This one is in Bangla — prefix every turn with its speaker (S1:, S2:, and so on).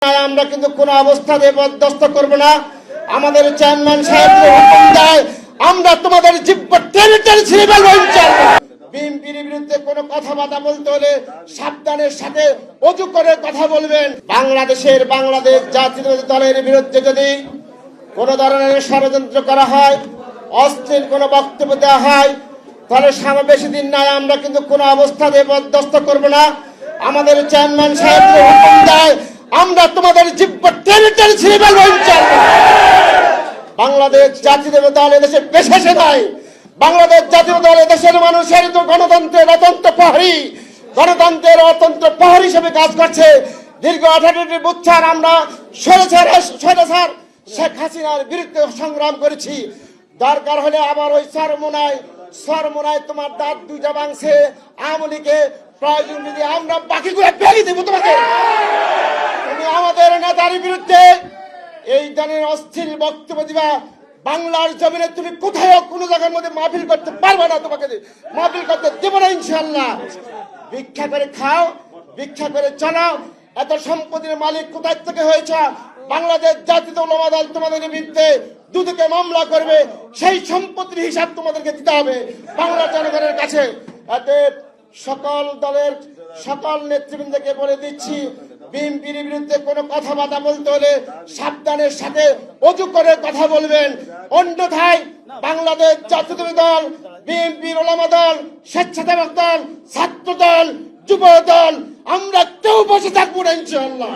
S1: আমরা কিন্তু কোনো অবস্থাতে বরদাস্ত করব না। আমাদের চেয়ারম্যান সাহেব হুকুম দেয় আমরা তোমাদের জিব্বা টেনে টেনে ছিঁড়ে ফেলবো ইনশাআল্লাহ। বিএনপির বিরুদ্ধে কোনো কথাবার্তা বলতে হলে সাবধানের সাথে অজু করে কথা বলবেন। বাংলাদেশ জাতীয়তাবাদী দলের বিরুদ্ধে যদি কোনো ধরনের ষড়যন্ত্র করা হয়, অশ্লীল কোনো বক্তব্য দেওয়া হয়, তাহলে বেশি দিন নাই আমরা কিন্তু কোনো অবস্থাতে বরদাস্ত করব না। আমাদের চেয়ারম্যান সাহেব হুকুম দেয় আমরা তোমাদের জিব্বা টেনে টেনে ছিঁড়ে ফেলবো ইনশাআল্লাহ। বাংলাদেশ জাতীয়তাবাদী দল এদেশে পেশাসে নয়। বাংলাদেশ জাতীয়তাবাদী দল এদেশের মানুষের তো গণতন্ত্রের অতন্ত্র প্রহরী, গণতন্ত্রের অতন্ত্র প্রহরী হিসেবে কাজ করছে। দীর্ঘ 18টি বছর আমরা স্বৈরাচার শেখ হাসিনার বিরুদ্ধে সংগ্রাম করেছি। দরকার হলে আবার ওই সরমোনায় তোমার দাঁত দুইটা ভাঙছে আওয়ামী লীগে প্রয়োজন যদি আমরা বাকিগুলো বেরিয়ে দেবো তোমাকে। তুমি আমাদের নেতার বিরুদ্ধে এই ধরনের অস্থির বক্তব্য দিবা, বাংলার জমিনে তুমি কোথাও কোনো জায়গার মধ্যে মাহফিল করতে পারবে না, তোমাকে মাহফিল করতে দেবো না ইনশাআল্লাহ। ভিক্ষা করে খাও, ভিক্ষা করে চালাও। এত সম্পত্তির মালিক কোথায় থেকে হয়েছে? বাংলাদেশ জাতীয় উলামা দল তোমাদের বিরুদ্ধে দুদকে মামলা করবে, সেই সম্পত্তির হিসাব তোমাদেরকে দিতে হবে বাংলা জনগণের কাছে। এতে সকল দলের সকল নেতৃবৃন্দকে বলে দিচ্ছি, বিএনপির বিরুদ্ধে কোনো কথাবার্তা বলতে হলে সাবধানের সাথে অজু করে কথা বলবেন। অন্যথায় বাংলাদেশ জাতীয়তাবাদী দল, বিএনপির উলামা দল, স্বেচ্ছাসেবক দল, ছাত্র দল, যুব দল আমরা কেউ বসে থাকবো না ইনশাআল্লাহ।